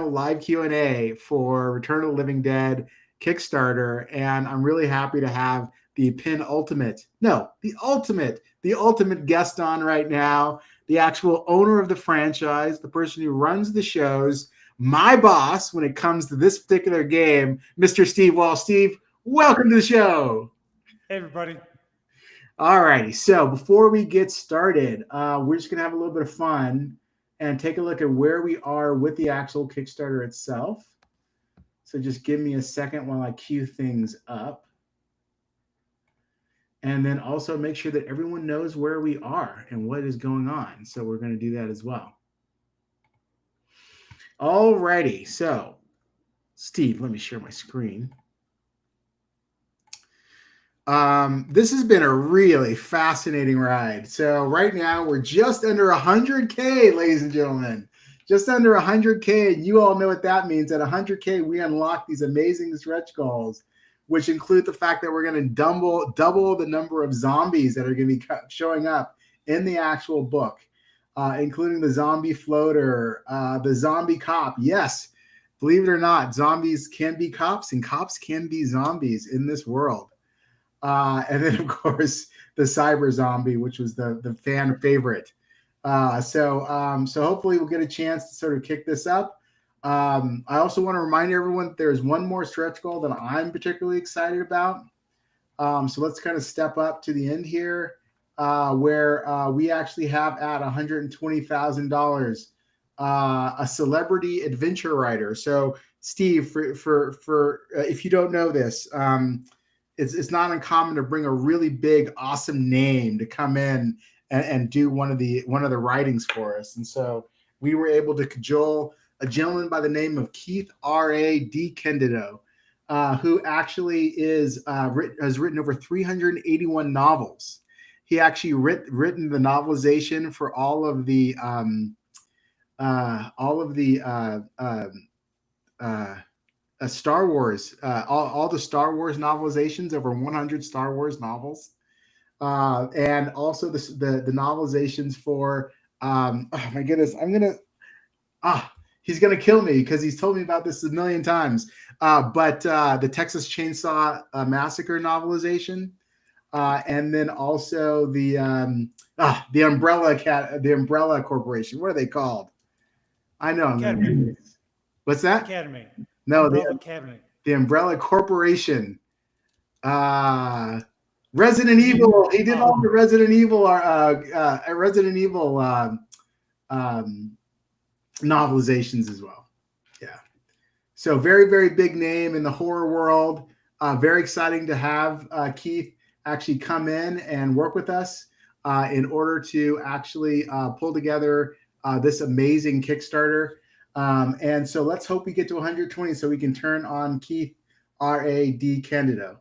live Q&A for Return of the Living Dead Kickstarter, and I'm really happy to have the ultimate guest on right now, the actual owner of the franchise, the person who runs the shows, my boss when it comes to this particular game, Mr. Steve Wolsh. Steve, welcome to the show. Hey, everybody. All righty. So before we get started, we're just going to have a little bit of fun and take a look at where we are with the actual Kickstarter itself. So just give me a second while I queue things up. And then also make sure that everyone knows where we are and what is going on. So we're going to do that as well. All righty. So, Steve, let me share my screen. This has been a really fascinating ride. So right now we're just under 100K, ladies and gentlemen, just under 100K. And you all know what that means. At 100K, we unlock these amazing stretch goals, which include the fact that we're going to double the number of zombies that are going to be showing up in the actual book, including the zombie floater, the zombie cop. Yes, believe it or not, zombies can be cops and cops can be zombies in this world. And then, of course, the cyber zombie, which was the fan favorite. So hopefully we'll get a chance to sort of kick this up. I also want to remind everyone that there's one more stretch goal that I'm particularly excited about. So let's kind of step up to the end here, where we actually have at $120,000 a celebrity adventure writer. So, Steve, for if you don't know this, it's not uncommon to bring a really big, awesome name to come in and do one of the writings for us. And so we were able to cajole a gentleman by the name of Keith R.A. DiCandido, who actually has written over 381 novels. He actually written the novelization for all of the Star Wars, all the Star Wars novelizations, over 100 Star Wars novels, and also the novelizations for oh my goodness, he's gonna kill me because he's told me about this a million times. But the Texas Chainsaw Massacre novelization, and then also the Umbrella Corporation. What are they called? I know. Academy. What's that? Academy. No, Academy. The Umbrella Corporation. Resident Evil. He did all the Resident Evil novelizations as well. Yeah. So very, very big name in the horror world. Very exciting to have Keith actually come in and work with us in order to actually pull together this amazing Kickstarter. And so let's hope we get to 120 so we can turn on Keith R.A. DiCandido.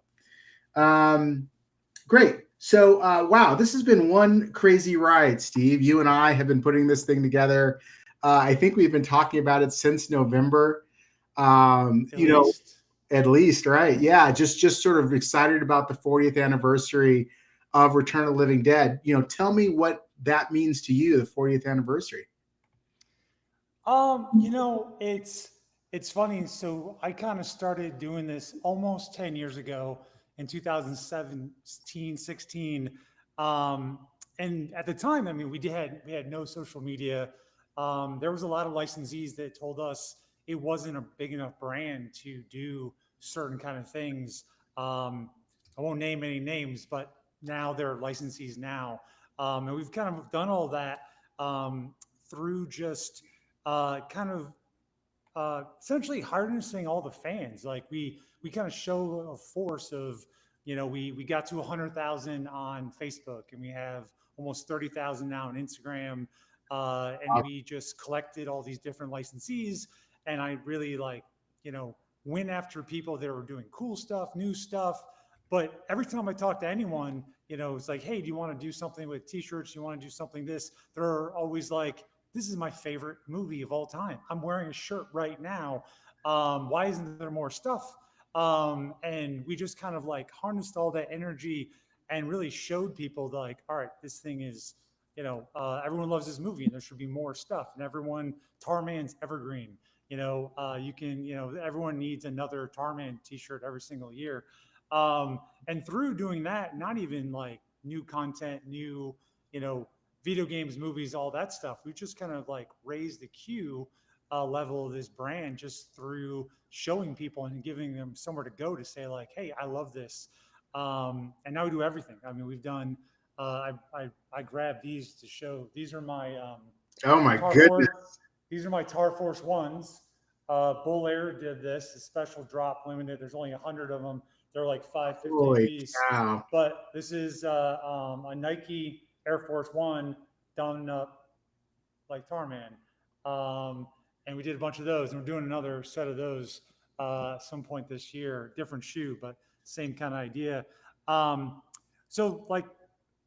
Great. So, wow, this has been one crazy ride, Steve. You and I have been putting this thing together. I think we've been talking about it since November. At least, right? Yeah, just sort of excited about the 40th anniversary of Return of the Living Dead. Tell me what that means to you, the 40th anniversary. It's funny. So I kind of started doing this almost 10 years ago in 2017, 16. And at the time, I mean, we had no social media. There was a lot of licensees that told us it wasn't a big enough brand to do certain kind of things. I won't name any names, but now they're licensees now. And we've kind of done all that through just essentially harnessing all the fans. Like we kind of show a force of, we got to 100,000 on Facebook, and we have almost 30,000 now on Instagram. And we just collected all these different licensees, and I really went after people that were doing cool stuff, new stuff. But every time I talk to anyone, it's like, hey, do you want to do something with t-shirts? Do you want to do something this? They're always like, this is my favorite movie of all time. I'm wearing a shirt right now. Why isn't there more stuff? And we just kind of harnessed all that energy and really showed people all right, this thing is, everyone loves this movie and there should be more stuff. And Tarman's evergreen. You can, everyone needs another Tarman t-shirt every single year. And through doing that, not even like new content, new, you know, video games, movies, all that stuff, we just kind of like raised the Q level of this brand just through showing people and giving them somewhere to go to say like, hey, I love this. And now we do everything. I mean, we've done. I grabbed these to show. These are my Oh my Tar goodness. Force. These are my Tar Force ones. Bull Air did this, a special drop, limited. There's only 100 of them. They're like 550 a Holy piece. cow. But this is a Nike Air Force One done up like Tarman. Um, and we did a bunch of those, and we're doing another set of those some point this year. Different shoe, but same kind of idea. So, like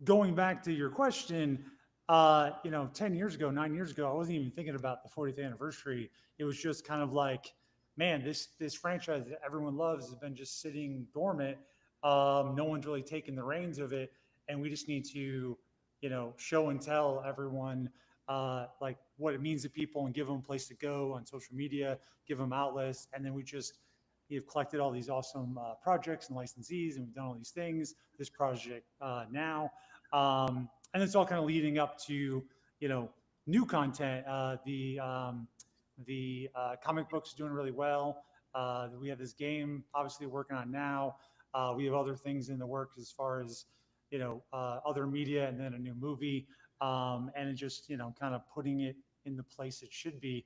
going back to your question, 10 years ago, 9 years ago, I wasn't even thinking about the 40th anniversary. It was just kind of like, man, this franchise that everyone loves has been just sitting dormant. No one's really taken the reins of it, and we just need to, show and tell everyone like what it means to people and give them a place to go on social media, give them outlets, and then we've collected all these awesome projects and licensees, and we've done all these things. This project now, and it's all kind of leading up to new content. The comic books doing really well. We have this game obviously working on now. We have other things in the works as far as other media, and then a new movie, and it just kind of putting it in the place it should be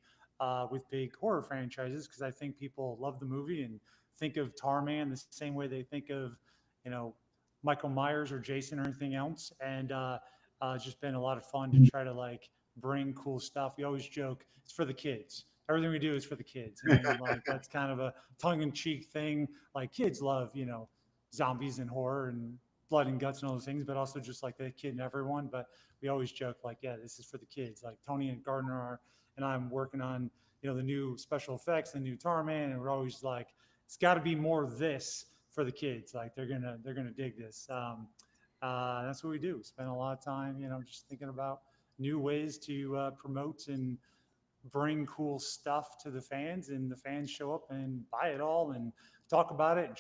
with big horror franchises, because I think people love the movie and think of Tarman the same way they think of you know Michael Myers or Jason or anything else. And it's just been a lot of fun to try to like bring cool stuff. We always joke it's for the kids. Everything we do is for the kids. I mean, like that's kind of a tongue-in-cheek thing. Like kids love, zombies and horror and blood and guts and all those things, but also just like the kid and everyone. But we always joke like, yeah, this is for the kids. Like Tony and Gardner and I'm working on, the new special effects, the new Tarman, and we're always like, it's got to be more of this for the kids. Like they're gonna dig this. That's what we do. Spend a lot of time, just thinking about new ways to promote and bring cool stuff to the fans, and the fans show up and buy it all and talk about it and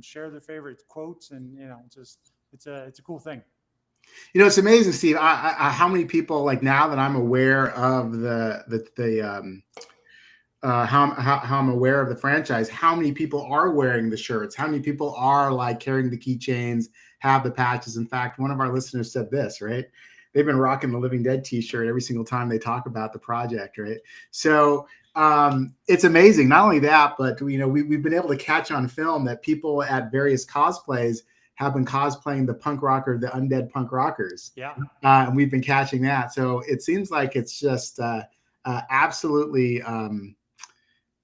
share their favorite quotes, and just it's a cool thing. It's amazing, Steve. How many people, like, now that I'm aware of how I'm aware of the franchise, how many people are wearing the shirts? How many people are like carrying the keychains, have the patches? In fact, one of our listeners said this, right? They've been rocking the Living Dead t-shirt every single time they talk about the project, right? So it's amazing. Not only that, but we've been able to catch on film that people at various cosplays have been cosplaying the punk rocker, the undead punk rockers. Yeah. And we've been catching that. So it seems like it's just absolutely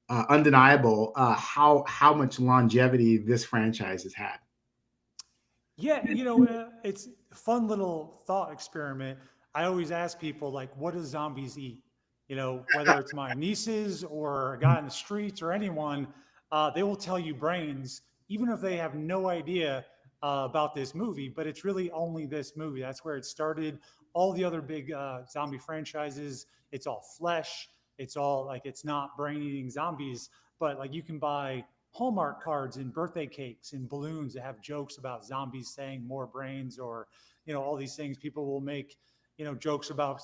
undeniable how much longevity this franchise has had. Yeah, it's a fun little thought experiment. I always ask people like, what do zombies eat? Whether it's my nieces or a guy in the streets or anyone, they will tell you brains, even if they have no idea about this movie. But it's really only this movie. That's where it started. All the other big zombie franchises, it's all flesh. It's all like, it's not brain eating zombies, but like you can buy Hallmark cards and birthday cakes and balloons that have jokes about zombies saying more brains, or all these things. People will make jokes about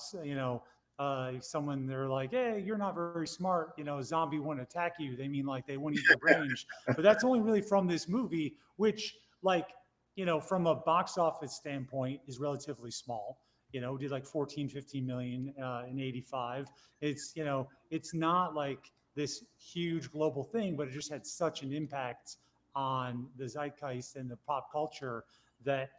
someone, they're like, hey, you're not very smart, a zombie wouldn't attack you. They mean like they wouldn't eat your brains. But that's only really from this movie, which like from a box office standpoint is relatively small. Did like 14 15 million in 85. It's not like this huge global thing, but it just had such an impact on the zeitgeist and the pop culture that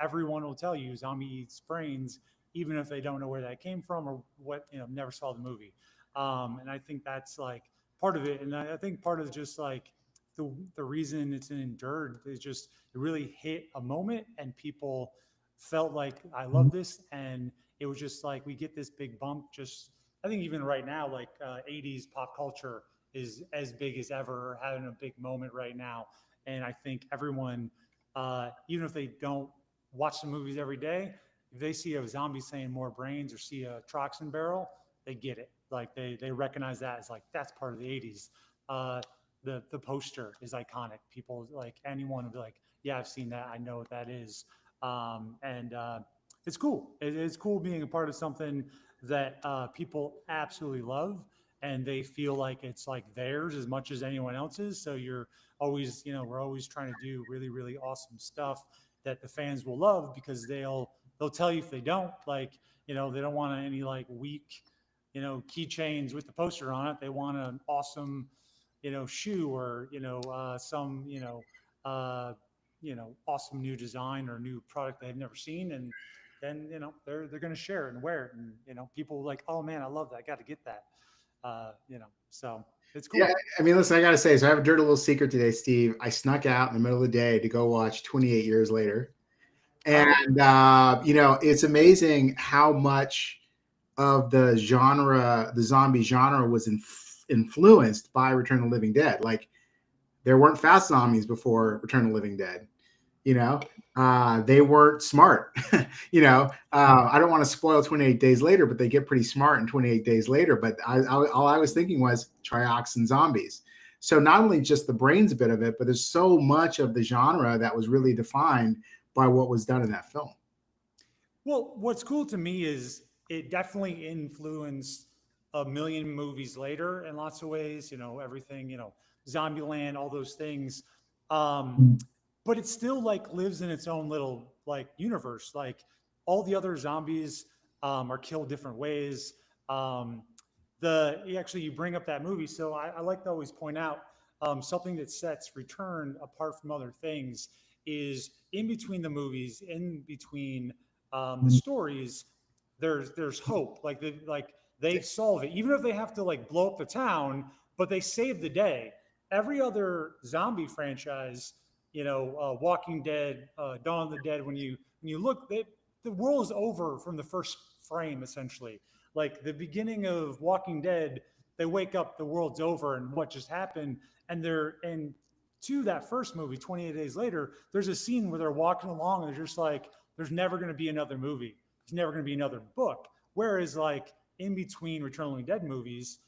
everyone will tell you zombie eats brains, even if they don't know where that came from or what, never saw the movie. And I think that's like part of it. And I think part of just like the reason it's endured is just it really hit a moment, and people felt like I love this, and it was just like we get this big bump. Just I think even right now, like 80s pop culture is as big as ever, having a big moment right now. And I think everyone, even if they don't watch the movies every day, if they see a zombie saying more brains or see a Troxon barrel, they get it. Like they recognize that as like, that's part of the 80s. The poster is iconic. People, like, anyone would be like, yeah, I've seen that. I know what that is. And it's cool. It's cool being a part of something that people absolutely love, and they feel like it's like theirs as much as anyone else's. So you're always, we're always trying to do really, really awesome stuff that the fans will love, because they'll tell you if they don't, like, they don't want any like weak, keychains with the poster on it. They want an awesome, shoe, or, some, awesome new design or new product they've never seen. And then, they're going to share it and wear it. And, people like, oh man, I love that. I got to get that. So it's cool. Yeah, I mean, listen, I gotta say, so I have a dirty little secret today, Steve. I snuck out in the middle of the day to go watch 28 Years Later. And it's amazing how much of the genre, the zombie genre, was influenced by Return of the Living Dead. Like, there weren't fast zombies before Return of the Living Dead. They weren't smart. I don't want to spoil 28 Days Later, but they get pretty smart in 28 Days Later. But all I was thinking was trioxin zombies. So not only just the brains bit of it, but there's so much of the genre that was really defined by what was done in that film. Well, what's cool to me is it definitely influenced a million movies later in lots of ways, everything, Zombieland, all those things. But it still like lives in its own little like universe. Like, all the other zombies are killed different ways. You bring up that movie. So I like to always point out something that sets Return apart from other things is in between the movies, in between the stories, there's hope. Like they solve it, even if they have to like blow up the town, but they save the day. Every other zombie franchise, Walking Dead, Dawn of the Dead, when you look, the world is over from the first frame, essentially. Like the beginning of Walking Dead, they wake up, the world's over, and what just happened, and to that first movie, 28 Days Later, there's a scene where they're walking along and they're just like, there's never going to be another movie. There's never going to be another book. Whereas like in between Return of the Living Dead movies,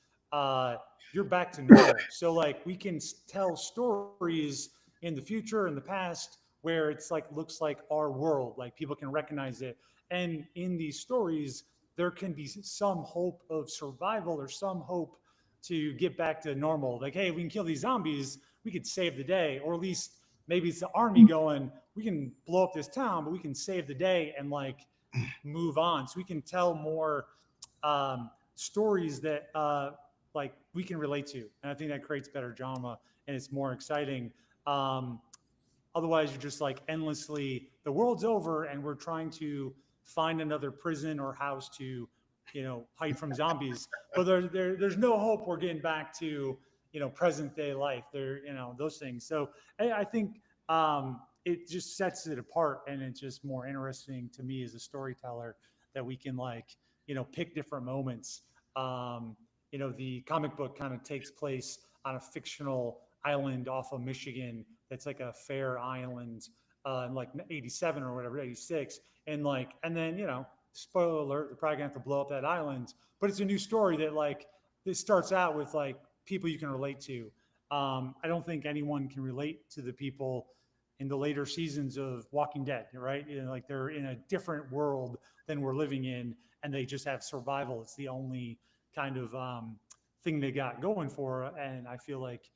you're back to normal. So like we can tell stories in the future, in the past, where it's like, looks like our world, like people can recognize it. And in these stories, there can be some hope of survival or some hope to get back to normal. Like, hey, we can kill these zombies, we could save the day, or at least maybe it's the army going, we can blow up this town, but we can save the day and like move on. So we can tell more stories that like we can relate to. And I think that creates better drama and it's more exciting. Otherwise, you're just like endlessly, the world's over and we're trying to find another prison or house to, hide from zombies. But there's no hope we're getting back to, present day life. Those things. So I think it just sets it apart, and it's just more interesting to me as a storyteller that we can like, pick different moments. The comic book kind of takes place on a fictional island off of Michigan that's like a fair island in like 87 or whatever, 86. And then, spoiler alert, they're probably gonna have to blow up that island. But it's a new story that like, this starts out with like people you can relate to. I don't think anyone can relate to the people in the later seasons of Walking Dead, right? Like they're in a different world than we're living in, and they just have survival. It's the only kind of thing they got going for. And I feel like,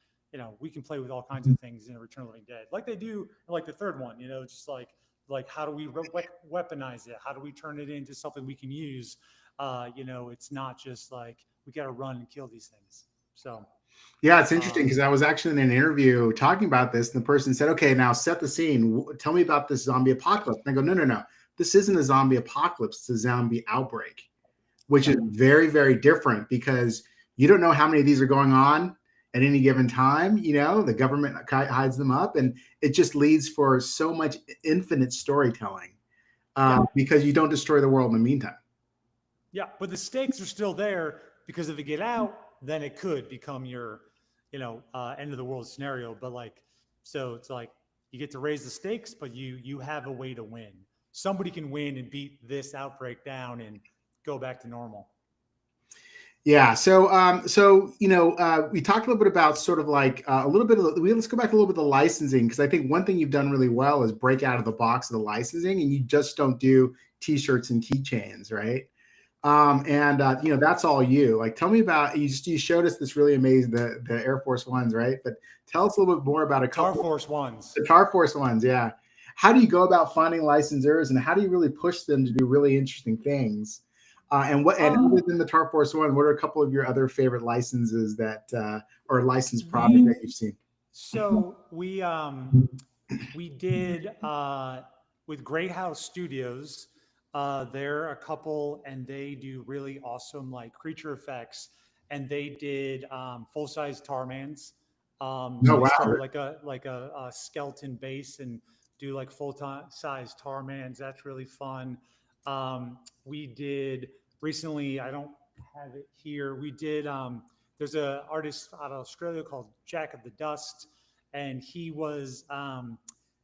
we can play with all kinds of things in Return of the Living Dead, like they do, like the third one. Just like how do we weaponize it? How do we turn it into something we can use? It's not just like we got to run and kill these things. So yeah, it's interesting because I was actually in an interview talking about this, and the person said, "Okay, now set the scene. Tell me about this zombie apocalypse." And I go, "No. This isn't a zombie apocalypse. It's a zombie outbreak, which is very, very different because you don't know how many of these are going on at any given time. The government hides them up, and it just leads for so much infinite storytelling because you don't destroy the world in the meantime." Yeah, but the stakes are still there because if they get out, then it could become your, end of the world scenario. But like, so it's like you get to raise the stakes, but you have a way to win. Somebody can win and beat this outbreak down and go back to normal. Yeah. So we talked a little bit about sort of like a little bit of let's go back a little bit to the licensing, because I think one thing you've done really well is break out of the box of the licensing, and you just don't do t-shirts and keychains, right? That's all you. Like, tell me about, you showed us this really amazing, the Air Force Ones, right? But tell us a little bit more about a Tar couple Force ones. the Tar Force ones. Yeah. How do you go about finding licensors, and how do you really push them to do really interesting things? And other than the Tar Force one, what are a couple of your other favorite licenses or licensed product that you've seen? So we did with Great House Studios. They're a couple, and they do really awesome like creature effects. And they did full size Tarmans. No, So they wow. started like a skeleton base and do like full size Tarmans. That's really fun. We did recently. I don't have it here. We did. There's a artist out of Australia called Jack of the Dust, and he was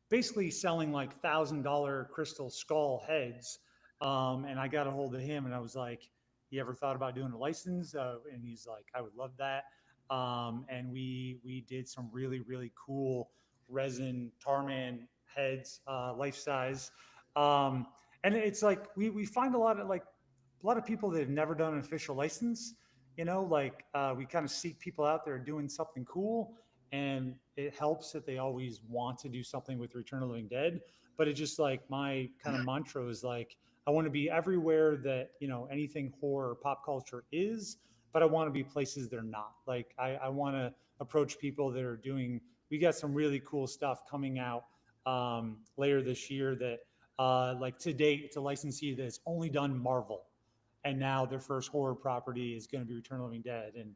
basically selling like $1,000 crystal skull heads. And I got a hold of him, and I was like, "You ever thought about doing a license?" And he's like, "I would love that." And we did some really cool resin Tarman heads, life size. Um, and it's like we find a lot of people that have never done an official license. We kind of seek people out there doing something cool, and it helps that they always want to do something with Return of the Living Dead. But it's just like my kind of mantra is like, I want to be everywhere that, anything horror or pop culture is, but I want to be places they're not. Like I want to approach people that are doing, we got some really cool stuff coming out later this year that like to date, it's a licensee that's only done Marvel. And now their first horror property is going to be Return of the Living Dead. And,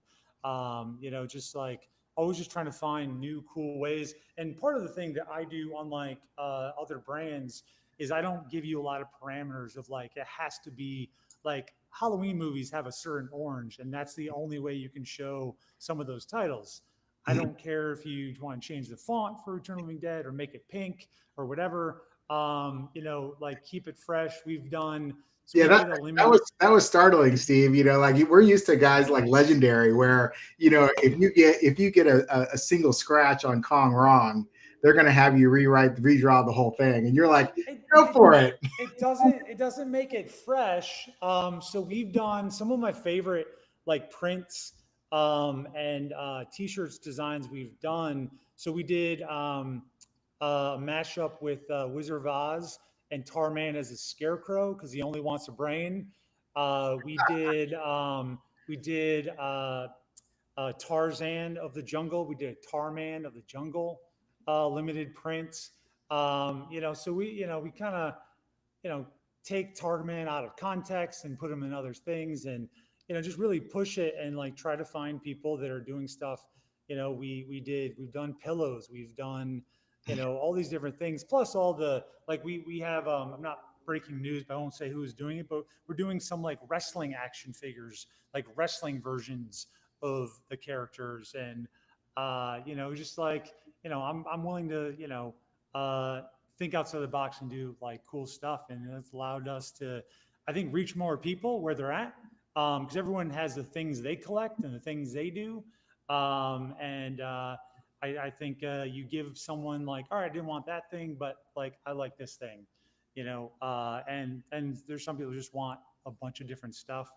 just like always just trying to find new cool ways. And part of the thing that I do, unlike other brands, is I don't give you a lot of parameters of like, it has to be like Halloween movies have a certain orange, and that's the only way you can show some of those titles. I don't care if you want to change the font for Return of the Living Dead or make it pink or whatever. Like keep it fresh. We've done so Yeah, we that did a that limited. was that was startling, Steve. Like we're used to guys like Legendary, where if you get a single scratch on Kong wrong, they're gonna have you redraw the whole thing, and you're like, It, go it for it. it doesn't make it fresh. So we've done some of my favorite like prints and t-shirts designs we've done. So we did a mashup with Wizard of Oz and Tarman as a scarecrow because he only wants a brain. We did Tarzan of the Jungle. We did Tarman of the Jungle limited prints. So we kind of you know take Tarman out of context and put him in other things, and just really push it and like try to find people that are doing stuff. We've done pillows, we've done all these different things, plus all the like we have I'm not breaking news, but I won't say who's doing it, but we're doing some like wrestling action figures, like wrestling versions of the characters. And just like I'm willing to uh think outside the box and do like cool stuff, and it's allowed us to, I think, reach more people where they're at, because everyone has the things they collect and the things they do. And I think you give someone like, all right, I didn't want that thing, but like I like this thing, and there's some people who just want a bunch of different stuff.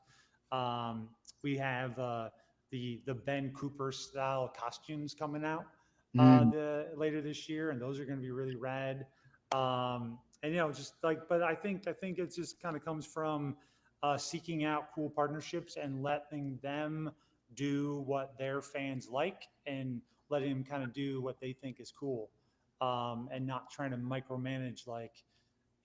We have the Ben Cooper style costumes coming out Mm. the later this year, and those are going to be really rad. And just like, but I think it just kind of comes from seeking out cool partnerships and letting them do what their fans like, and letting them kind of do what they think is cool, and not trying to micromanage like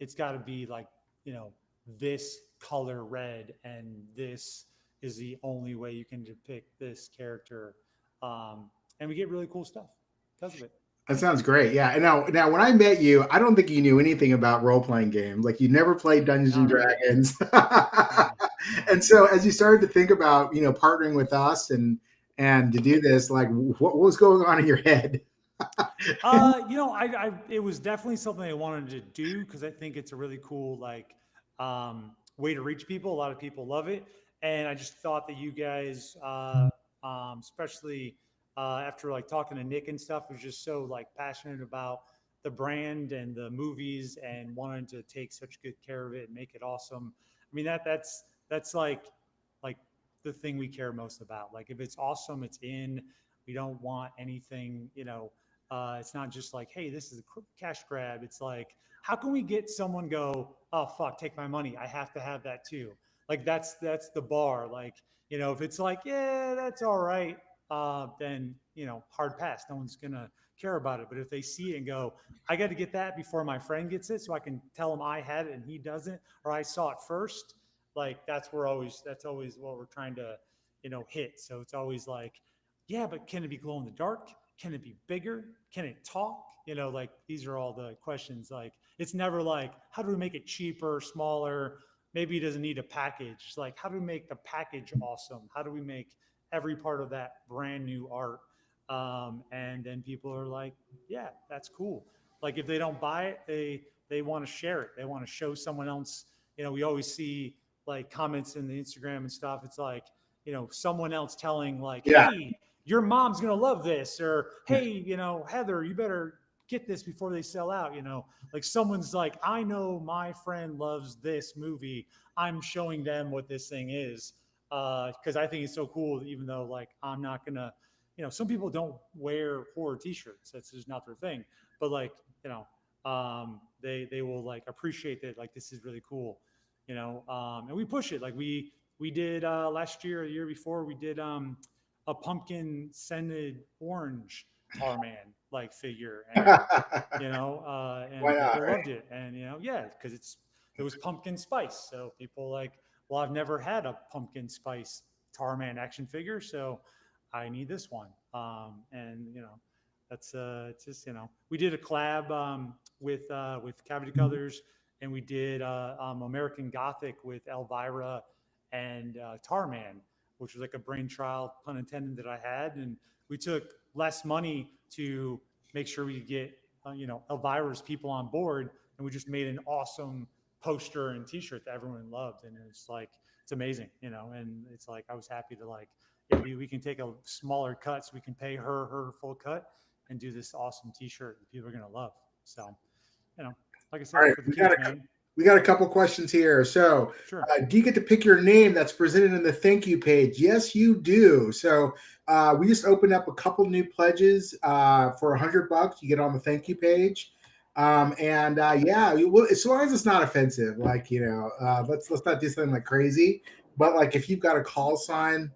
it's got to be like you know this color red, and this is the only way you can depict this character. And we get really cool stuff because of it. That sounds great. Yeah. And now, when I met you, I don't think you knew anything about role playing games. Like, you never played Dungeons and Not really. Dragons. No, no. And so, as you started to think about partnering with us and to do this, like, what was going on in your head? It was definitely something I wanted to do because I think it's a really cool like way to reach people. A lot of people love it, And I just thought that you guys, especially after like talking to Nick and stuff, was just so like passionate about the brand and the movies and wanting to take such good care of it and make it awesome. I mean that's like the thing we care most about. Like if it's awesome, it's in. We don't want anything, you know. It's not just like, hey, this is a cash grab. It's like, how can we get someone go, oh fuck, take my money. I have to have that too. Like that's the bar. Like, you know, if it's like, yeah, that's all right, then you know, hard pass. No one's gonna care about it. But if they see it and go, I got to get that before my friend gets it, so I can tell him I had it and he doesn't, or I saw it first. Like that's always what we're trying to, you know, hit. So it's always like, yeah, but can it be glow in the dark? Can it be bigger? Can it talk? You know, like these are all the questions. Like it's never like, how do we make it cheaper, smaller? Maybe it doesn't need a package. It's like, how do we make the package awesome? How do we make every part of that brand new art? And then people are like, yeah, that's cool. Like if they don't buy it, they want to share it. They want to show someone else. You know, we always see like comments in the Instagram and stuff. It's like, you know, someone else telling like, Yeah. hey, your mom's gonna love this, or hey, you know, Heather, you better get this before they sell out. You know, like someone's like, I know my friend loves this movie. I'm showing them what this thing is because I think it's so cool. Even though like I'm not gonna, you know, some people don't wear horror T-shirts. That's just not their thing. But like, you know, they will like appreciate that. Like this is really cool. You know, and we push it. Like we did last year, or the year before, we did a pumpkin scented orange tar man like figure, and you know, Why and not, people right? loved it, and you know, yeah, because it was pumpkin spice, so people like, well, I've never had a pumpkin spice tar man action figure, so I need this one, and you know, that's it's just, you know, we did a collab with Cavity Colors, and we did American Gothic with Elvira and Tarman, which was like a brainchild, pun intended, that I had. And we took less money to make sure we could get, you know, Elvira's people on board. And we just made an awesome poster and t-shirt that everyone loved. And it's like, it's amazing, you know, and it's like, I was happy to like, yeah, we can take a smaller cut so we can pay her full cut and do this awesome t-shirt that people are going to love. So, you know, like I All said, right, for the kids, man. we got a couple questions here. So, Sure. do you get to pick your name that's presented in the thank you page? Yes, you do. So, we just opened up a couple new pledges for $100. You get on the thank you page, and yeah, well, as long as it's not offensive, like you know, let's not do something like crazy. But like if you've got a call sign,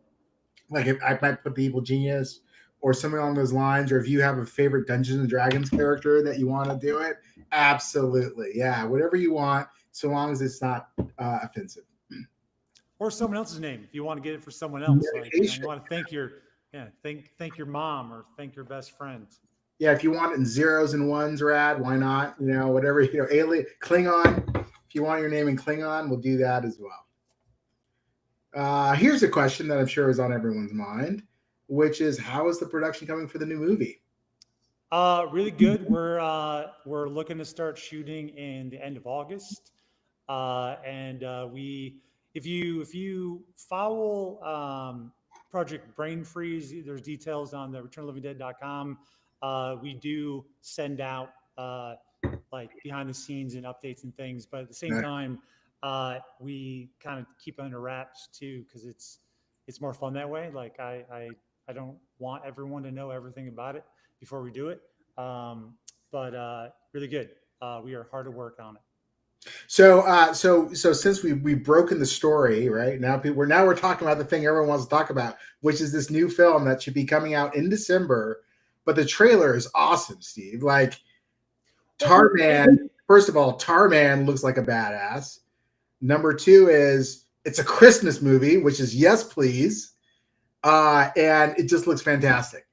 like if I might put the evil genius or something along those lines, or if you have a favorite Dungeons and Dragons character that you want to do it, absolutely, yeah, whatever you want, so long as it's not offensive. Or someone else's name if you want to get it for someone else. Like, you know, Medication. you want to thank your, yeah, thank your mom or thank your best friend. Yeah, if you want it in zeros and ones, rad, why not? You know, whatever, you know, alien, Klingon. If you want your name in Klingon, we'll do that as well. Here's a question that I'm sure is on everyone's mind, which is how is the production coming for the new movie? Really good. We're looking to start shooting in the end of August, and we if you follow Project Brain Freeze, there's details on the returnlivingdead.com. We do send out like behind the scenes and updates and things, but at the same time, we kind of keep it under wraps too because it's more fun that way. Like I don't want everyone to know everything about it before we do it. But really good. We are hard at work on it. So since we've broken the story, right now we're talking about the thing everyone wants to talk about, which is this new film that should be coming out in December. But the trailer is awesome, Steve. Like Tarman, first of all, Tarman looks like a badass. Number two is it's a Christmas movie, which is yes, please, and it just looks fantastic.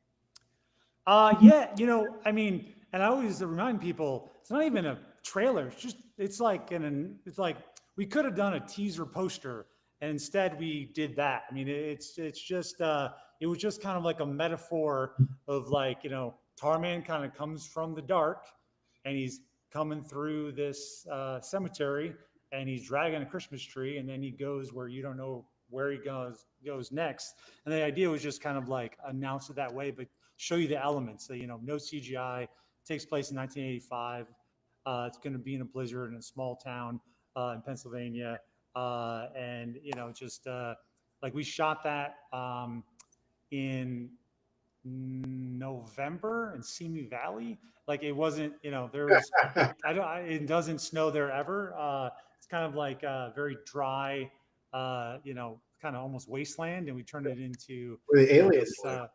Yeah, you know, I mean, and I always remind people, it's not even a trailer. It's like it's like we could have done a teaser poster, and instead we did that. I mean, it's just it was just kind of like a metaphor of like, you know, Tarman kind of comes from the dark, and he's coming through this cemetery, and he's dragging a Christmas tree, and then he goes where you don't know where he goes next. And the idea was just kind of like announce it that way, but show you the elements. So, no CGI. Takes place in 1985. It's going to be in a blizzard in a small town in Pennsylvania, and just like we shot that in November in Simi Valley. Like it wasn't, there was it doesn't snow there ever. It's kind of like very dry, kind of almost wasteland, and we turned it into Where the aliens this. live.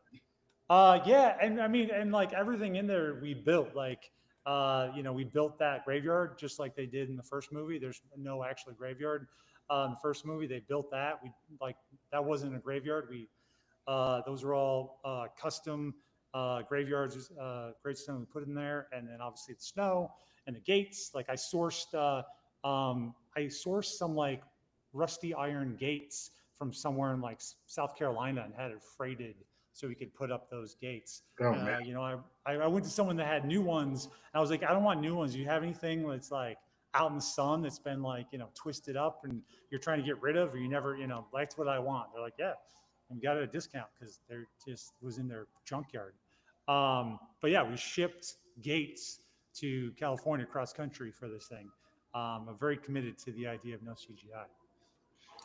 Yeah, and I mean, and like everything in there we built, like we built that graveyard just like they did in the first movie. There's no actual graveyard in the first movie. They built that. We like that wasn't a graveyard. Those are all custom graveyards, gravestone we put in there, and then obviously the snow and the gates. Like I sourced some like rusty iron gates from somewhere in like South Carolina and had it freighted so we could put up those gates. Oh, man. I went to someone that had new ones, and I was like, I don't want new ones. Do you have anything that's like out in the sun that's been like twisted up and you're trying to get rid of, or you never that's what I want. They're like, yeah. And we got it at a discount because they're just was in their junkyard. But yeah, we shipped gates to California cross country for this thing. I'm very committed to the idea of no CGI.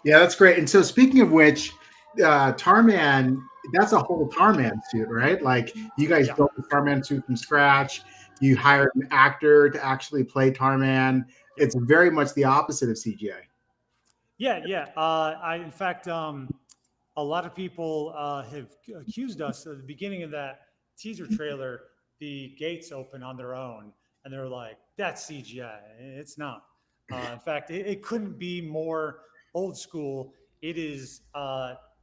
Yeah, that's great. And so speaking of which, Tarman, that's a whole Tarman suit, right? Like you guys built the Tarman suit from scratch. You hired an actor to actually play Tarman. It's very much the opposite of CGI. Yeah. In fact, a lot of people have accused us at the beginning of that teaser trailer, the gates open on their own. And they're like, that's CGI. It's not. In fact, it couldn't be more old school. It is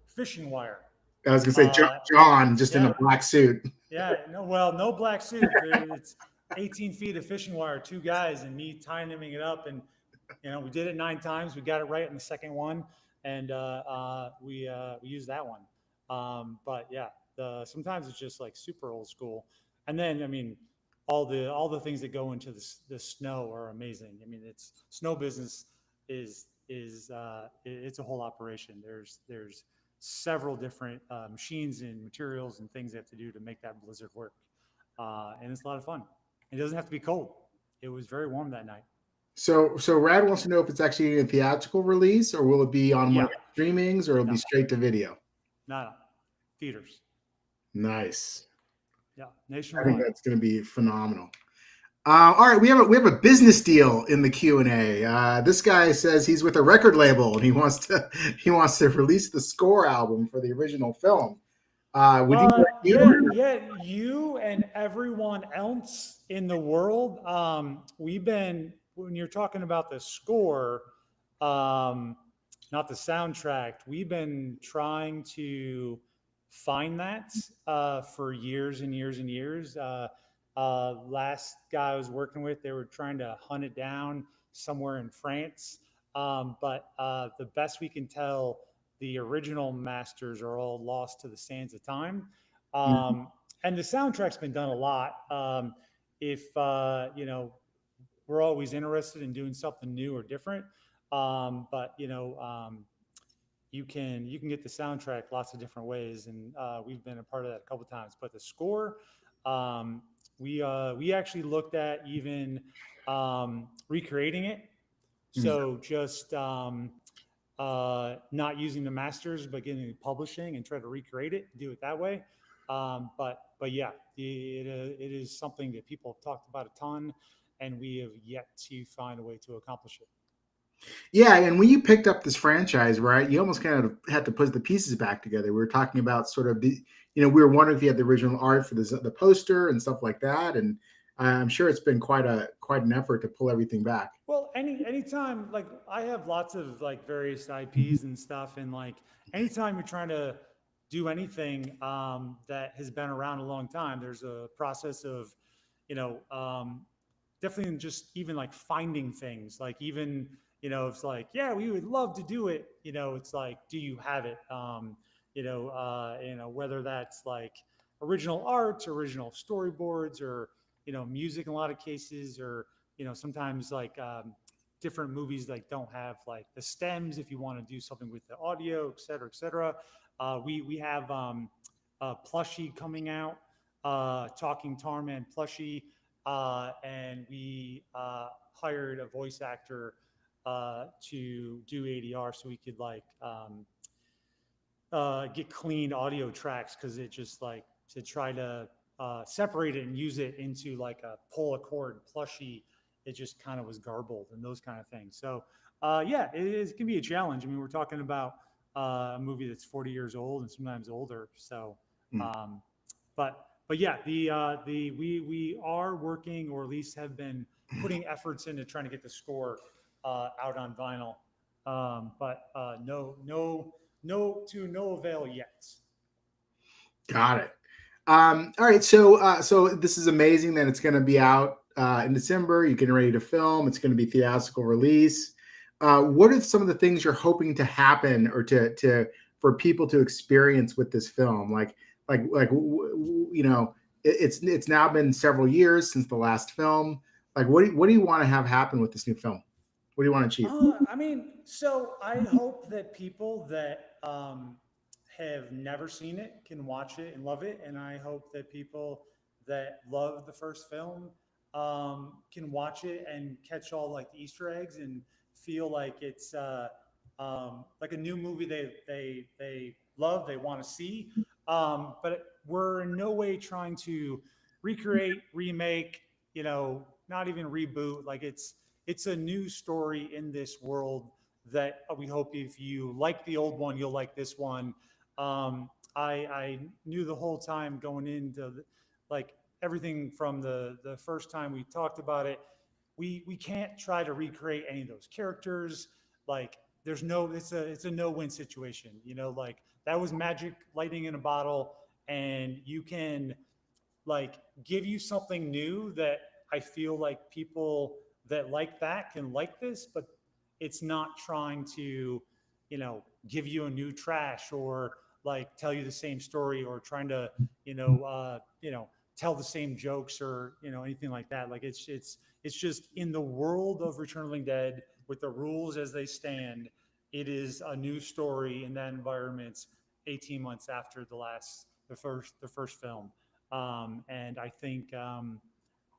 fishing wire. I was going to say John just in a black suit. Yeah, no black suit. It's 18 feet of fishing wire, 2 guys, and me timing it up. And, we did it 9 times. We got it right in the second one. And we used that one. But yeah, sometimes it's just like super old school. And then, I mean, all the things that go into the snow are amazing. I mean, it's snow business is it's a whole operation. There's several different machines and materials and things they have to do to make that blizzard work. And it's a lot of fun. It doesn't have to be cold. It was very warm that night. So Rad wants to know if it's actually a theatrical release, or will it be on one of the streamings, or it'll be straight to video? No, theaters. Nice. Yeah, nationwide. I think that's going to be phenomenal. All right, we have a business deal in the Q&A. This guy says he's with a record label and he wants to release the score album for the original film. You and everyone else in the world. When you're talking about the score, not the soundtrack, we've been trying to find that for years and years and years. Last guy I was working with, they were trying to hunt it down somewhere in France. But the best we can tell, the original masters are all lost to the sands of time. And the soundtrack's been done a lot. We're always interested in doing something new or different. But you can get the soundtrack lots of different ways, and we've been a part of that a couple of times. But the score, we actually looked at even recreating it. So just not using the masters, but getting publishing and try to recreate it, do it that way. But yeah, it is something that people have talked about a ton, and we have yet to find a way to accomplish it. Yeah, and when you picked up this franchise, right, you almost kind of had to put the pieces back together. We were talking about sort of we were wondering if you had the original art for the poster and stuff like that, and I'm sure it's been quite an effort to pull everything back. Well, anytime, like I have lots of like various IPs and stuff, and like anytime you're trying to do anything that has been around a long time, there's a process of, definitely just even like finding things, like even, it's like, yeah, we would love to do it. It's like, do you have it? Whether that's like original art, original storyboards, or, music in a lot of cases, or, sometimes like different movies like don't have like the stems if you want to do something with the audio, et cetera, et cetera. We have plushie coming out, talking Tarman plushie, and we hired a voice actor to do ADR so we could like get clean audio tracks, because it just like to try to separate it and use it into like a pull a cord plushie, it just kind of was garbled and those kind of things. So yeah, it can be a challenge. I mean, we're talking about a movie that's 40 years old and sometimes older. So, um, but yeah, we are working, or at least have been putting efforts into trying to get the score out on vinyl. But no avail yet. Got it. All right, so this is amazing that it's going to be out in December. You're getting ready to film. It's going to be theatrical release. What are some of the things you're hoping to happen, or to for people to experience with this film? It's now been several years since the last film. Like, what do you want to have happen with this new film? What do you want to achieve? I mean, so I hope that people that have never seen it can watch it and love it, and I hope that people that love the first film can watch it and catch all like the Easter eggs and feel like it's like a new movie they love, they want to see. But we're in no way trying to recreate, remake, not even reboot. Like it's a new story in this world that we hope if you like the old one, you'll like this one. I knew the whole time going into like everything from the first time we talked about it, we can't try to recreate any of those characters. Like there's no, it's a no-win situation. Like that was magic, lightning in a bottle, and you can like give you something new that I feel like people that like that can like this, but it's not trying to, give you a new trash, or like tell you the same story, or trying to, tell the same jokes, or anything like that. Like it's just in the world of Return of the Living Dead with the rules as they stand. It is a new story in that environment 18 months after the first film. And I think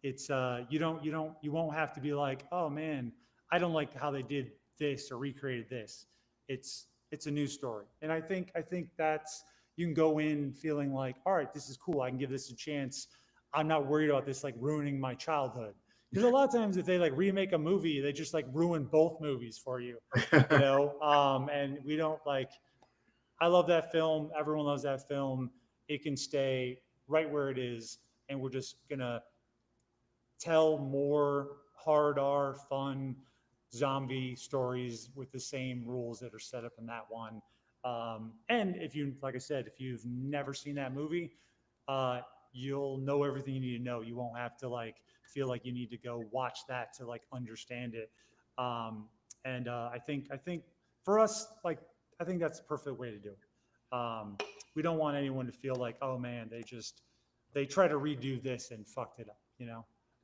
it's you won't have to be like, oh man, I don't like how they did this or recreated this. It's a new story, and I think that's, you can go in feeling like, all right, this is cool. I can give this a chance. I'm not worried about this like ruining my childhood, because a lot of times if they like remake a movie, they just like ruin both movies for you, and we don't like. I love that film. Everyone loves that film. It can stay right where it is, and we're just gonna tell more hard R fun zombie stories with the same rules that are set up in that one. And if you, like I said, if you've never seen that movie, you'll know everything you need to know. You won't have to like feel like you need to go watch that to like understand it. And I think for us, like I think that's the perfect way to do it. We don't want anyone to feel like, oh man, they try to redo this and fucked it up.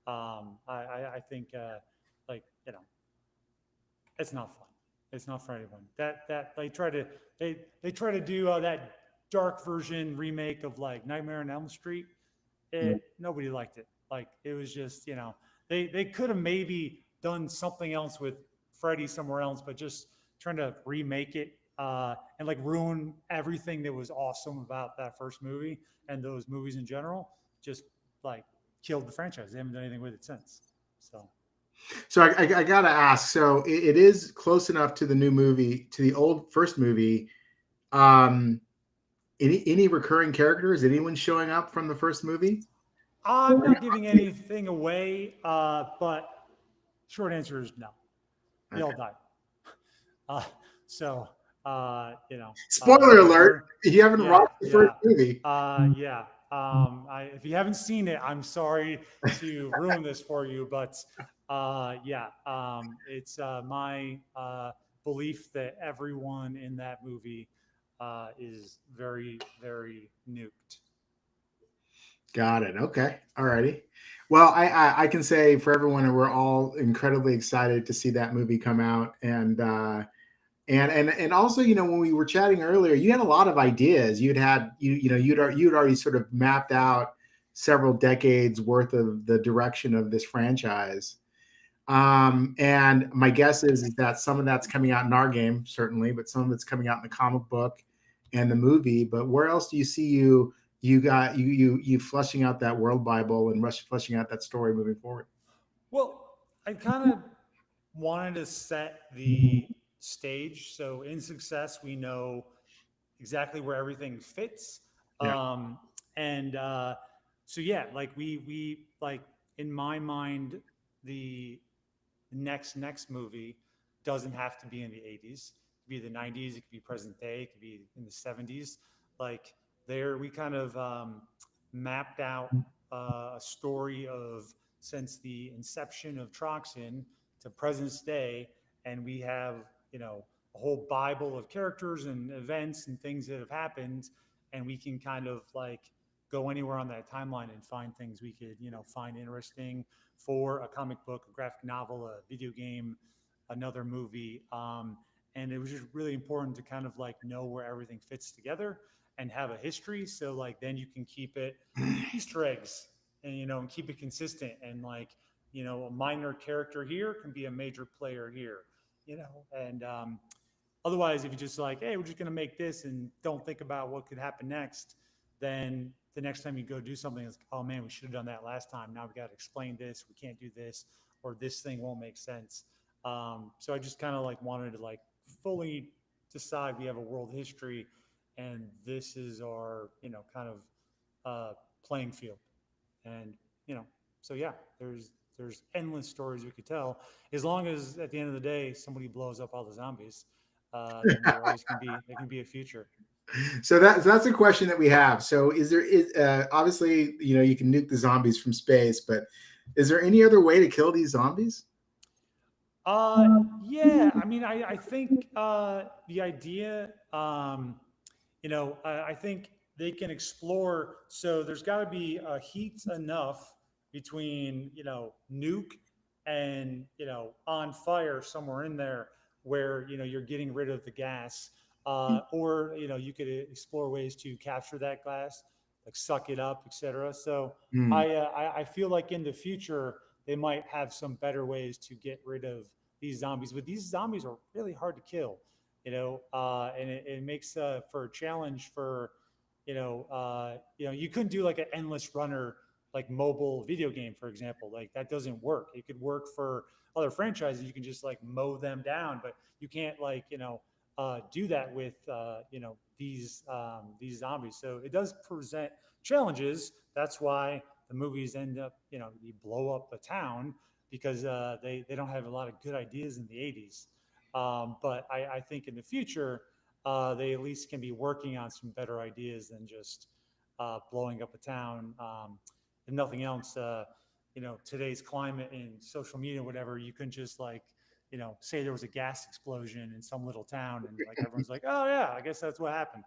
I think like it's not fun. It's not for anyone. That they try to do that dark version remake of like Nightmare on Elm Street. Nobody liked it. Like it was just they could have maybe done something else with Freddy somewhere else, but just trying to remake it and like ruin everything that was awesome about that first movie and those movies in general. Just like killed the franchise. They haven't done anything with it since. So I gotta ask. So it is close enough to the new movie, to the old first movie. Um, any recurring characters? Anyone showing up from the first movie? I'm not giving anything away, but short answer is no. They all died. Uh, so Spoiler alert! You haven't yeah, watched the first movie. Yeah. If you haven't seen it, I'm sorry to ruin this for you, but it's my belief that everyone in that movie is very, very nuked. Got it. Okay. All righty. Well, I can say for everyone, we're all incredibly excited to see that movie come out, and also, when we were chatting earlier, you had a lot of ideas. You'd already sort of mapped out several decades worth of the direction of this franchise. And my guess is that some of that's coming out in our game, certainly, but some of it's coming out in the comic book and the movie. But where else do you see you fleshing out that world Bible and fleshing out that story moving forward? Well, I kind of wanted to set the stage. So in success, we know exactly where everything fits. Yeah. And so yeah, like we like in my mind, the next movie doesn't have to be in the 80s. It could be the 90s, it could be present day, it could be in the 70s. Like there we kind of mapped out a story of since the inception of Troxin to present day, and we have, you know, a whole bible of characters and events and things that have happened, and we can kind of like go anywhere on that timeline and find things we could, you know, find interesting for a comic book, a graphic novel, a video game, another movie. And it was just really important to kind of like know where everything fits together and have a history. So like then you can keep it Easter eggs and, you know, and keep it consistent, and like, you know, a minor character here can be a major player here, you know. And otherwise, if you just like, hey, we're just going to make this and don't think about what could happen next, then the next time you go do something, it's, oh man, we should have done that last time. Now we got to explain this. We can't do this, or this thing won't make sense. So I just kind of like wanted to like fully decide we have a world history, and this is our, you know, kind of playing field. And you know, so yeah, there's endless stories we could tell, as long as at the end of the day somebody blows up all the zombies. Then there can be a future. So that's a question that we have. So is obviously, you can nuke the zombies from space, but is there any other way to kill these zombies? Yeah, I mean, I think the idea, you know, I think they can explore. So there's got to be a heat enough between, you know, nuke and, you know, on fire somewhere in there where, you know, you're getting rid of the gas. Or, you know, you could explore ways to capture that gas, like suck it up, etc. So Hmm. I feel like in the future, they might have some better ways to get rid of these zombies, but these zombies are really hard to kill, you know, and it makes for a challenge for, you know, you couldn't do like an endless runner like mobile video game, for example. Like that doesn't work. It could work for other franchises. You can just like mow them down, but you can't like, you know, do that with you know, these zombies. So it does present challenges. That's why the movies end up, you know, you blow up a town because they don't have a lot of good ideas in the 80s. But I think in the future, they at least can be working on some better ideas than just blowing up a town. If nothing else, you know, today's climate and social media, whatever, you couldn't just like, you know, say there was a gas explosion in some little town and like everyone's like, oh yeah, I guess that's what happened.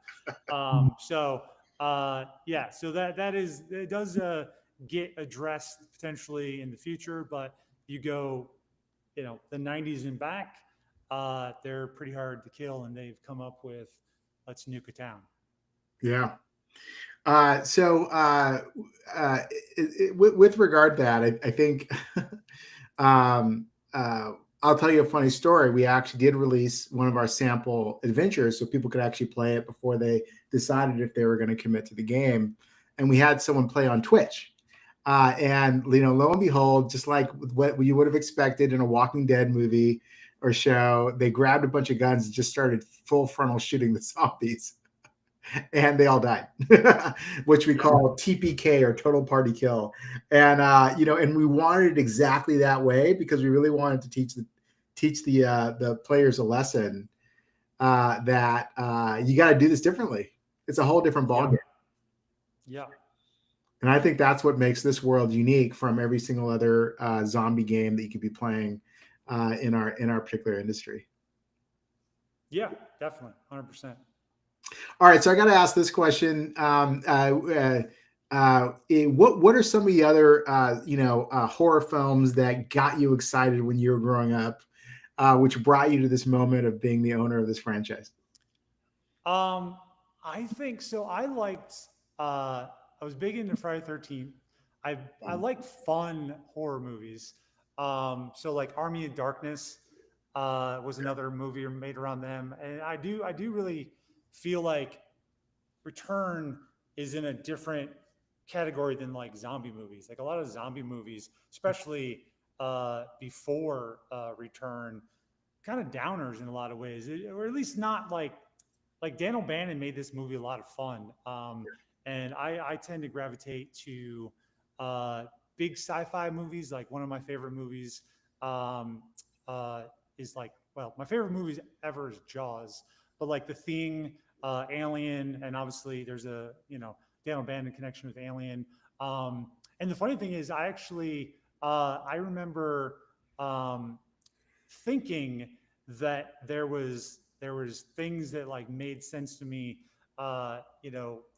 Yeah, so that is, it does get addressed potentially in the future, but you go, you know, the 90s and back, they're pretty hard to kill, and they've come up with let's nuke a town. Yeah. So with regard to that, I think um, I'll tell you a funny story. We actually did release one of our sample adventures so people could actually play it before they decided if they were going to commit to the game. And we had someone play on Twitch. And lo and behold, just like what you would have expected in a Walking Dead movie or show, they grabbed a bunch of guns and just started full frontal shooting the zombies, and they all died, which we call TPK, or total party kill. And and we wanted it exactly that way because we really wanted to teach the players a lesson that you got to do this differently. It's a whole different ballgame. Yeah. And I think that's what makes this world unique from every single other zombie game that you could be playing in our particular industry. Yeah, definitely, 100%. All right, so I got to ask this question. What are some of the other horror films that got you excited when you were growing up, which brought you to this moment of being the owner of this franchise? Um, I think so. I was big into Friday 13th. I like fun horror movies. So like Army of Darkness was another movie made around them. And I do really feel like Return is in a different category than like zombie movies. Like a lot of zombie movies, especially before Return, kind of downers in a lot of ways, or at least not like Dan O'Bannon made this movie a lot of fun. And I tend to gravitate to uh, big sci-fi movies. Like one of my favorite movies um, is like, well, my favorite movies ever is Jaws, but like The Thing, Alien, and obviously there's a, Dan O'Bannon connection with Alien. And the funny thing is, I remember um, thinking that there was things that like made sense to me, that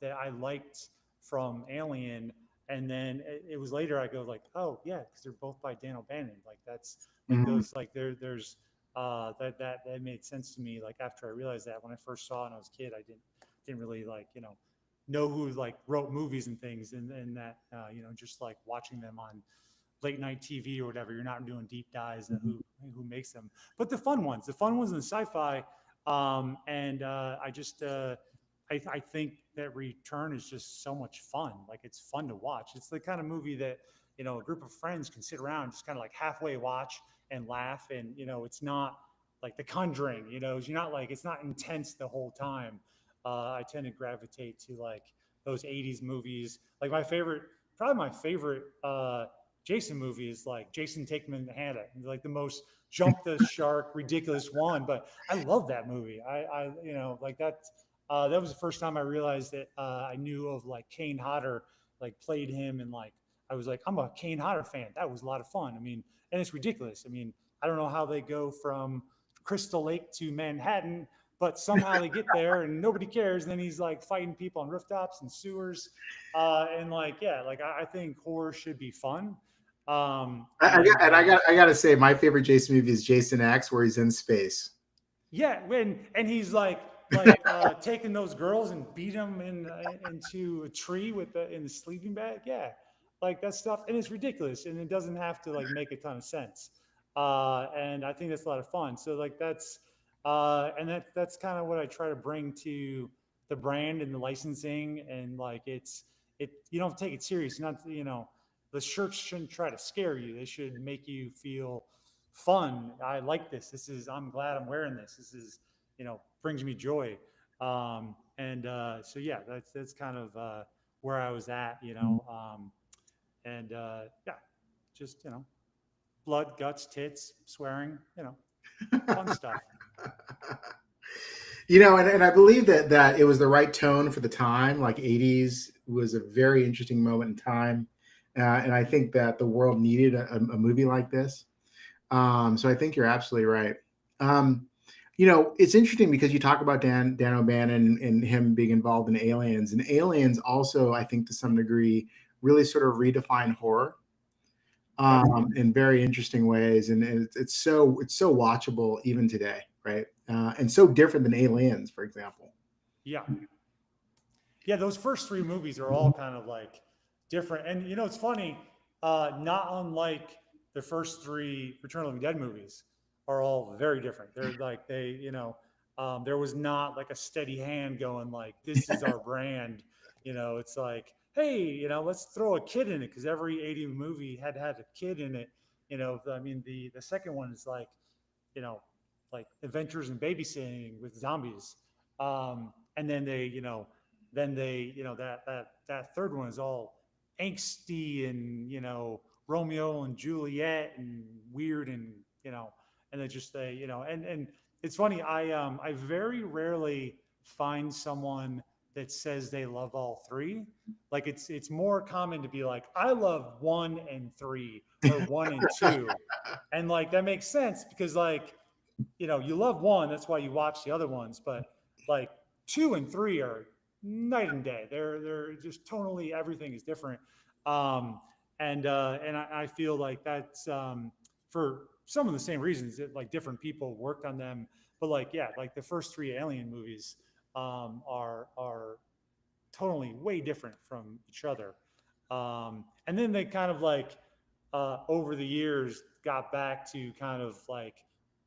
I liked from Alien, and then it was later I go like, oh yeah, because they're both by Dan O'Bannon. Like that's like Mhm. those like there's that made sense to me. Like after I realized that when I first saw it when I was a kid, I didn't really like know who like wrote movies and things, and that just like watching them on late night TV or whatever. You're not doing deep dives and who makes them, but the fun ones in sci-fi. And I think that Return is just so much fun. Like it's fun to watch. It's the kind of movie that a group of friends can sit around just kind of like halfway watch and laugh, and it's not like The Conjuring. You're not like it's not intense the whole time. I tend to gravitate to like those '80s movies. Like probably my favorite Jason movie is like Jason Take in the Hand, like the most jump the shark, ridiculous one. But I love that movie. Like that. That was the first time I realized that I knew of like Kane Hodder, like played him, and like I was like, I'm a Kane Hodder fan. That was a lot of fun. I mean, and it's ridiculous. I mean, I don't know how they go from Crystal Lake to Manhattan, but somehow they get there and nobody cares. And then he's like fighting people on rooftops and sewers, and like yeah, like I think horror should be fun. And I got to say, my favorite Jason movie is Jason X, where he's in space. yeah, and he's like taking those girls and beat them into a tree in the sleeping bag. Yeah, like that stuff, and it's ridiculous, and it doesn't have to like make a ton of sense. And I think that's a lot of fun. So like that's kind of what I try to bring to the brand and the licensing, and like you don't take it serious. Not the shirts shouldn't try to scare you. They should make you feel fun. I like this. I'm glad I'm wearing this. This is, brings me joy. And so, yeah, that's kind of where I was at, and yeah, just, blood, guts, tits, swearing, fun stuff. And I believe that it was the right tone for the time. Like '80s was a very interesting moment in time, and I think that the world needed a movie like this. So I think you're absolutely right. It's interesting because you talk about Dan O'Bannon and him being involved in Aliens, and Aliens also, I think, to some degree, really sort of redefined horror Yep. in very interesting ways, and it's so watchable even today, right? And so different than Aliens, for example. Yeah. Yeah. Those first three movies are all kind of like different. And, it's funny, not unlike the first three Return of the Living Dead movies are all very different. They're like, there was not like a steady hand going like, this is our brand. It's like, hey, let's throw a kid in it because every 80 movie had a kid in it. I mean, the second one is like, you know, like adventures in babysitting with zombies. And that third one is all angsty and, Romeo and Juliet and weird and, and they just, and it's funny. I very rarely find someone that says they love all three. Like it's more common to be like, I love 1 and 3 or 1 and 2. And like, that makes sense because like, you love one, that's why you watch the other ones, but like 2 and 3 are night and day. They're just tonally, everything is different. Um, and I feel like that's for some of the same reasons that like different people worked on them. But like, yeah, like the first three Alien movies are totally way different from each other. And then they kind of like over the years got back to kind of like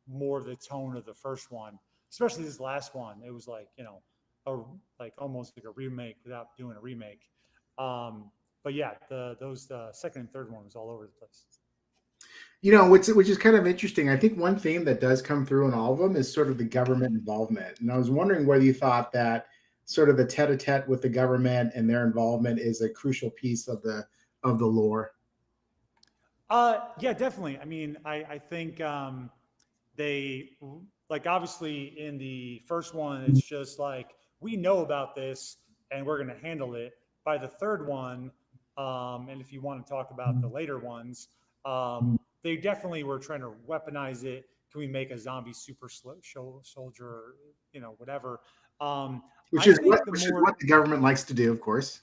more of the tone of the first one, especially this last one. It was like, you know, a, like almost like a remake without doing a remake. But yeah, those second and third one was all over the place. You know, which is kind of interesting. I think one theme that does come through in all of them is sort of the government involvement. And I was wondering whether you thought that sort of the tete-a-tete with the government and their involvement is a crucial piece of the lore. Yeah, definitely. I mean, I think they like obviously in the first one, it's just like we know about this and we're going to handle it. By the third one, and if you want to talk about the later ones, they definitely were trying to weaponize it. Can we make a zombie super soldier, you know, whatever? Which I is think the more what the government likes to do, of course.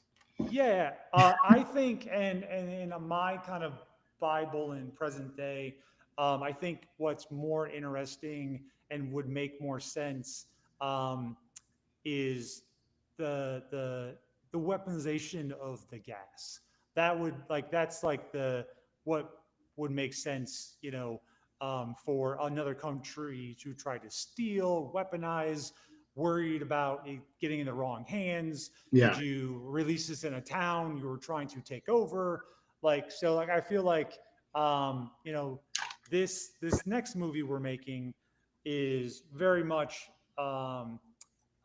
yeah, I think, and in my kind of Bible in present day, I think what's more interesting and would make more sense um, is the the weaponization of the gas. That would like that's like the what would make sense, you know, for another country to try to steal, weaponize, worried about it getting in the wrong hands. Did Yeah. you release this in a town you were trying to take over? Like so, like I feel like you know this next movie we're making is very much uh,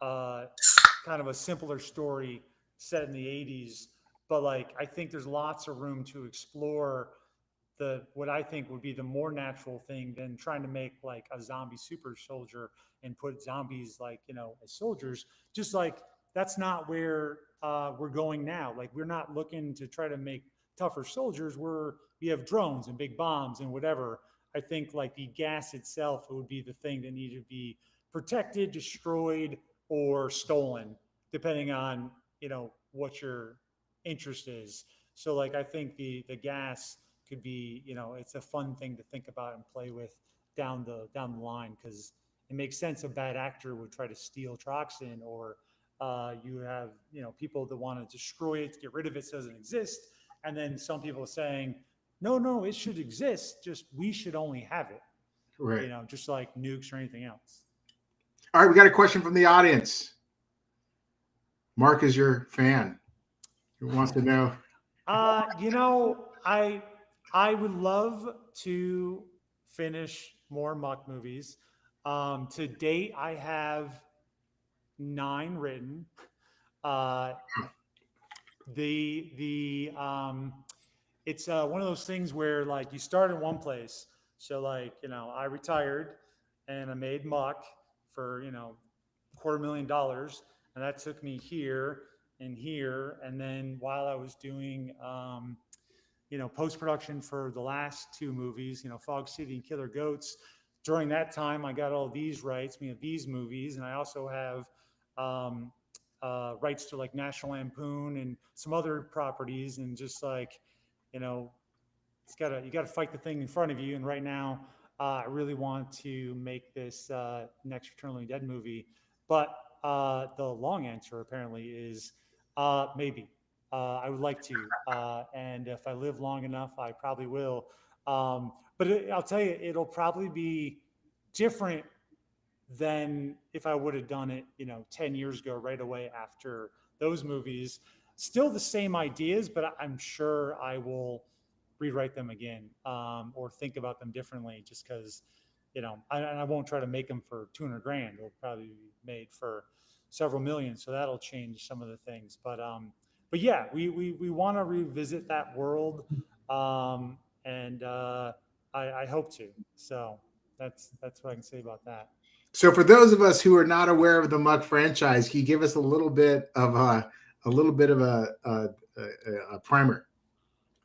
kind of a simpler story set in the 80s, but like I think there's lots of room to explore the what I think would be the more natural thing than trying to make like a zombie super soldier and put zombies like, you know, as soldiers. Just like that's not where we're going now. Like we're not looking to try to make tougher soldiers. We have drones and big bombs and whatever. I think like the gas itself would be the thing that needed to be protected, destroyed, or stolen, depending on, you know, what your interest is. So like I think the gas could be, you know, it's a fun thing to think about and play with down the line because it makes sense a bad actor would try to steal Troxin or you have, you know, people that want to destroy it, get rid of it so it doesn't exist. And then some people saying, no, it should exist. Just we should only have it, you Right. know, just like nukes or anything else. All right, we got a question from the audience. Mark is your fan. Who wants to know? You know, I would love to finish more Muck movies. To date, I have 9 written. Uh, the it's one of those things where like you start in one place. So like you know, I retired and I made Muck for you know $250,000, and that took me here and here. And then while I was doing you know, post production for the last 2 movies, you know, Fog City and Killer Goats. During that time, I got all these rights, you know, these movies, and I also have um, rights to like National Lampoon and some other properties, and just like, you know, you gotta fight the thing in front of you. And right now, I really want to make this next Return of the Living Dead movie, but the long answer apparently is maybe. I would like to, and if I live long enough, I probably will. But I'll tell you, it'll probably be different than if I would have done it, you know, 10 years ago, right away after those movies. Still the same ideas, but I'm sure I will rewrite them again or think about them differently just because, you know, I won't try to make them for 200 grand. It'll probably be made for several million. So that'll change some of the things. But yeah, we want to revisit that world. And I hope to. So that's what I can say about that. So, for those of us who are not aware of the Muck franchise, can you give us a little bit of a primer?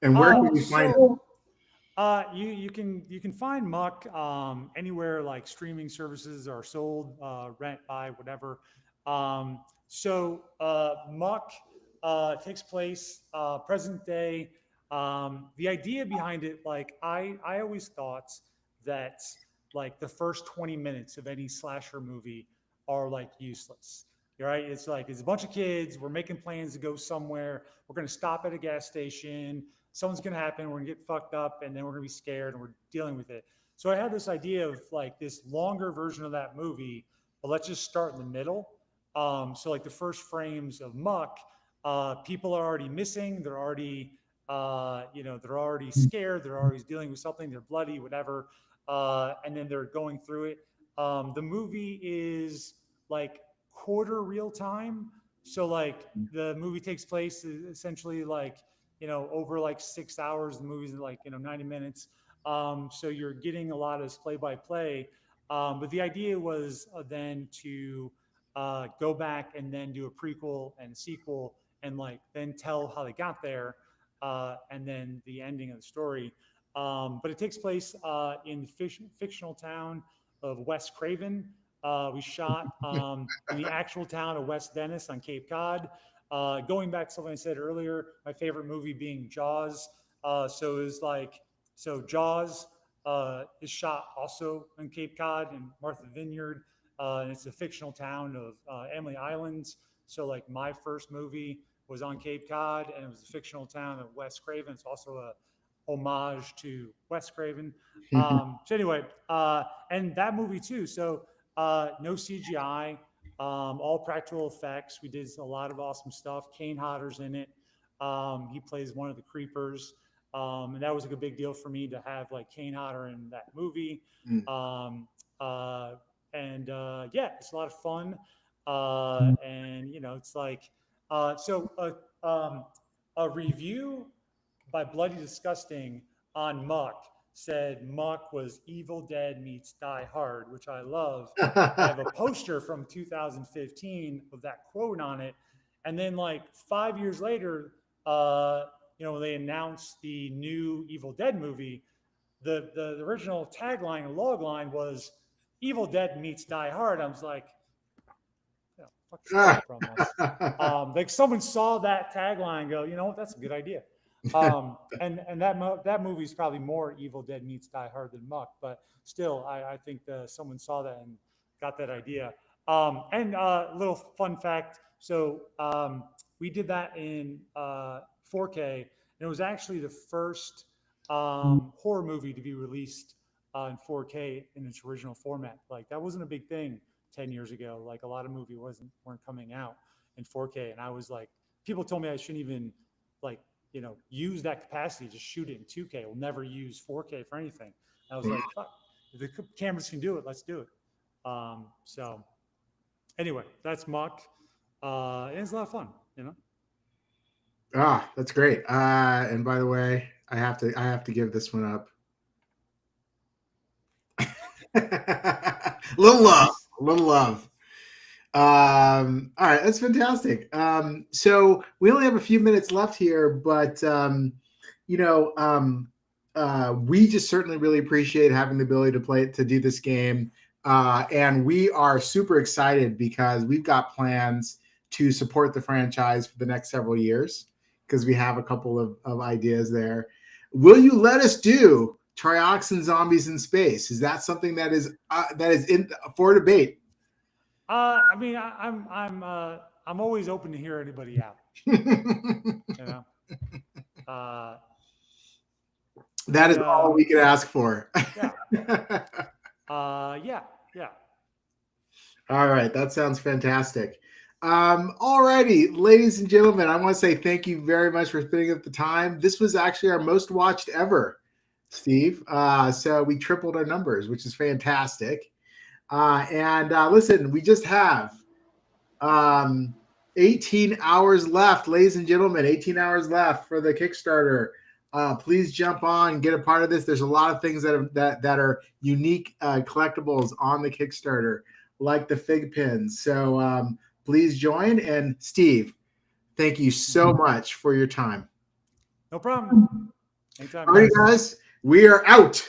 And where can we find it? So you can find Muck anywhere like streaming services are sold, rent, buy, whatever. Muck takes place present day. The idea behind it, like I always thought that like the first 20 minutes of any slasher movie are like useless. Right? It's like it's a bunch of kids. We're making plans to go somewhere. We're going to stop at a gas station. Something's going to happen. We're going to get fucked up, and then we're going to be scared, and we're dealing with it. So I had this idea of like this longer version of that movie, but let's just start in the middle. So like the first frames of Muck, people are already missing. They're already, they're already scared. They're already dealing with something. They're bloody, whatever. And then they're going through it. The movie is like quarter real time. So like the movie takes place essentially like, over like 6 hours. The movie's like, 90 minutes. So you're getting a lot of play by play. But the idea was then to go back and then do a prequel and a sequel and like then tell how they got there and then the ending of the story. But it takes place in the fictional town of West Craven. We shot in the actual town of West Dennis on Cape Cod. Going back to something I said earlier, my favorite movie being Jaws. So it was like, so Jaws is shot also on Cape Cod and Martha Vineyard. And it's a fictional town of Emily Islands. So like my first movie was on Cape Cod and it was a fictional town of West Craven. It's also a homage to West Craven. So anyway, and that movie too. So no CGI, all practical effects. We did a lot of awesome stuff. Kane Hodder's in it. He plays one of the creepers. And that was like a big deal for me to have like Kane Hodder in that movie. Yeah, it's a lot of fun. And it's like, a review by Bloody Disgusting on Muck said Muck was Evil Dead meets Die Hard, which I love. I have a poster from 2015 with that quote on it. And then like 5 years later, when they announced the new Evil Dead movie, the original tagline and log line was Evil Dead meets Die Hard. I was like, fuck from us. Like someone saw that tagline and go, you know what, that's a good idea. And that movie is probably more Evil Dead meets Die Hard than Muck, but still, I think someone saw that and got that idea. And a little fun fact. So we did that in 4K, and it was actually the first horror movie to be released in 4K in its original format. Like that wasn't a big thing 10 years ago. Like a lot of movies weren't coming out in 4K, and I was like, people told me I shouldn't even like use that capacity, just shoot it in 2K. We'll never use 4K for anything. I was like, fuck, if the cameras can do it, let's do it. So anyway, that's Muck. And it's a lot of fun, That's great. And by the way, I have to give this one up. a little love. All right, that's fantastic. So we only have a few minutes left here, but we just certainly really appreciate having the ability to do this game. And we are super excited because we've got plans to support the franchise for the next several years because we have a couple of ideas there. Will you let us do Trioxin Zombies in Space? Is that something that is in for debate? I mean, I'm always open to hear anybody out. That is all we could ask for. Yeah. All right, that sounds fantastic. All righty, ladies and gentlemen, I want to say thank you very much for spending up the time. This was actually our most watched ever, Steve. So we tripled our numbers, which is fantastic. Listen, we just have 18 hours left, ladies and gentlemen, 18 hours left for the Kickstarter. Please jump on, get a part of this. There's a lot of things that are unique collectibles on the Kickstarter, like the fig pins. So please join. And Steve, thank you so much for your time. No problem. Anytime. All right, guys, we are out.